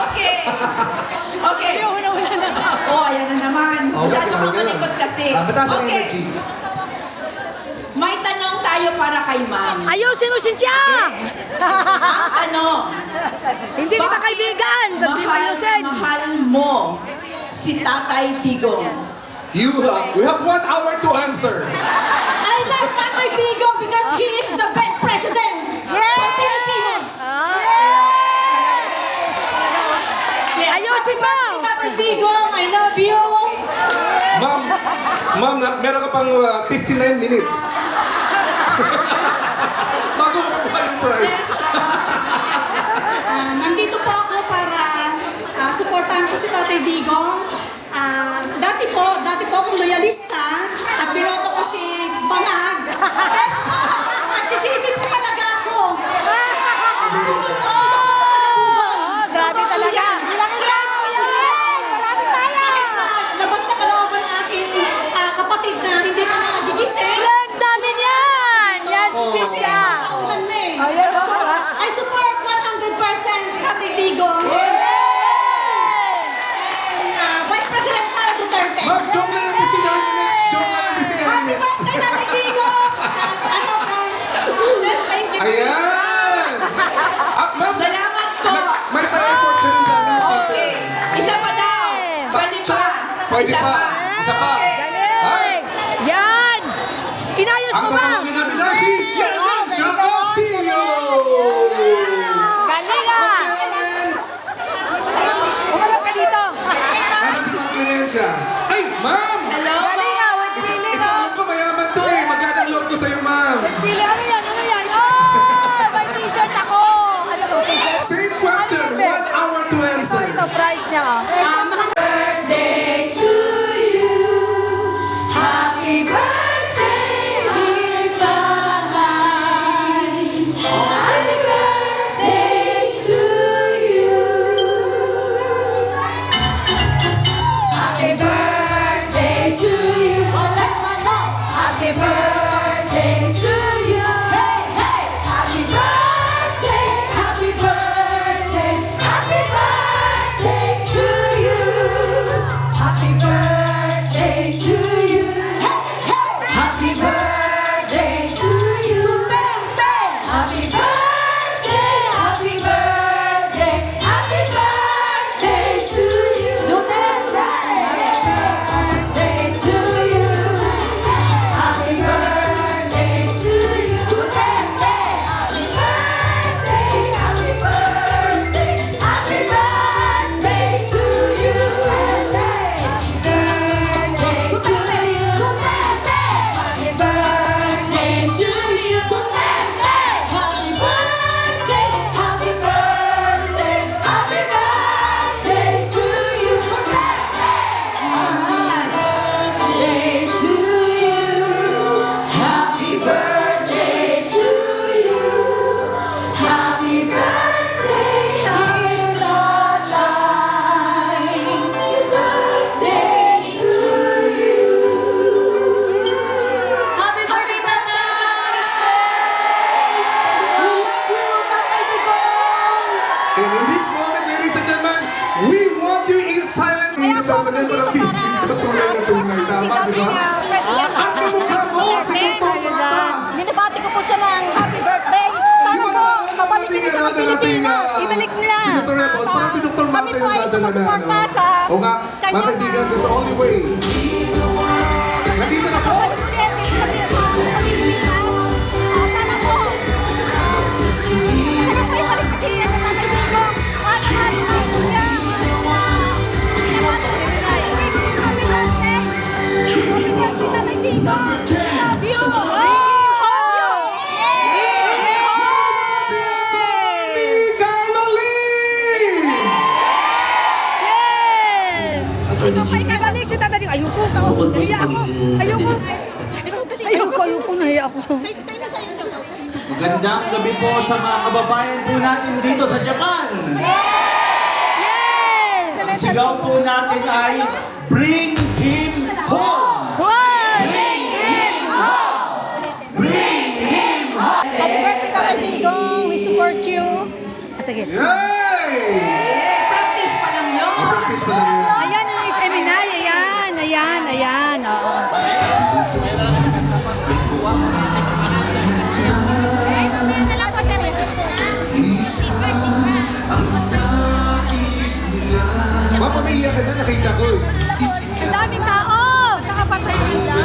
Okay. Okay. Oh, ayan na naman. Masyado kang malikot kasi. Okay. May tanong tayo para kay ma'am. Ayusin mo, Cynthia! Ang tanong, Hindi kita kaibigan. Ba't di mo ayusin? mahal mo si Tatay Digong? We have 1 hour to answer. I love Tatay Digong because he is the best president for Filipinos. Ayusin mo! Tatay Digong, I love you. Ma'am, meron ka pang 59 minutes. Bago mo makuha yung prize. Nandito po ako para supportahan ko si Tatay Digong. Dati po akong loyalista at binoto ko si Bangag. Pero po, nagsisisi po talaga ako. Nandito po ako sa Pagkasalabubon. Grabe talaga. Kahit na labag sa kalooban ng aking kapatid na hindi pa nagigising. Ang dami niyan! Yan si Cynthia! Tauhan na eh. Oh, yan, So, I support 100% Tatay Digong. Vice President Sara Duterte. Ma'am, joke lang yung 59 minutes. Joke lang yung 59 Happy minutes. birthday, Tatay Digong! Yes, thank you. Ayan! At ma'am, Salamat po. may pa-report siya rin sa amin. Okay. Isa pa daw. Pwede pa. Pwede Isa pa. Isa pa. Ay! Galing! Yan! Inayos Ang mo ba? tatawagin natin na si Clemencio Castillo! Galing ah! Clemens! Umarap ka dito! Asan si Ma'am Clemencia? Ay, ma'am! Hello, Galing ah! With feeling Ito, oh! alam ko mayaman to eh. Magandang loob ko sa'yo, ma'am. Feeling, ano yan? Ano yan? Oh! May t-shirt ako! Ano ba t-shirt? Same question. 1 hour to answer. Ito, price niya oh. birthday to you. Happy birthday, dear Tatay. Happy birthday to you. Happy birthday to you. Happy birthday to you. Hey, hey. Happy birthday, happy birthday, happy birthday to you. Happy birthday to you. Hey, hey. Happy birthday to you. Happy birthday, happy birthday, happy birthday to you. Birthday to you. Happy birthday to you. Happy birthday, happy birthday, happy birthday to you. Happy birthday to you. Happy birthday to you. Happy birthday, happy birthday, happy birthday to you. Birthday to you. Happy birthday to you. Happy birthday, dear Tatay. Happy birthday to you. Happy birthday, Tatay! We love you, Tatay Digong! And in this moment, ladies and gentlemen, we want you in silence. Hindi pa ba din para piling ka tunay na tunay. Tama, di ba? Ang kamukha mo, si Totong Mata. Binabati ko po siya ng happy birthday. Sana po, mabalik niyo sa mga Pilipinas. Ibalik nila. Si Dr. Rebol, parang si Dr. Mata Kami yung po ay dadala na. sumusuporta sa O nga, mga kanyang kaibigan, this only way. Nandito na po. Sana po. Sana po ibalik kasi yan sa mga Pilipino. Mahal po siya. Binabati ko rin na. Happy birthday. Tatay Digong. Love you. Si Carolyn! Ibalik si Tata Digong. Ayoko. Nahiya ako. Ayoko. Ayoko. Nahiya ako. Magandang gabi po sa mga kababayan po natin dito sa Japan. Ang sigaw po natin ay Bring Him Home! Bring him home! Bring Him Home! Happy birthday, Tatay Digong. We support you. Sige. Yay! Practice pa lang yun. Practice pa lang yun. Ayan yung seminar. Ayan. Oo. Mapamaiyak ka na, nakita ko eh. Ang daming tao. Nakapatay nila.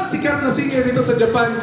Sikat na singer dito sa Japan.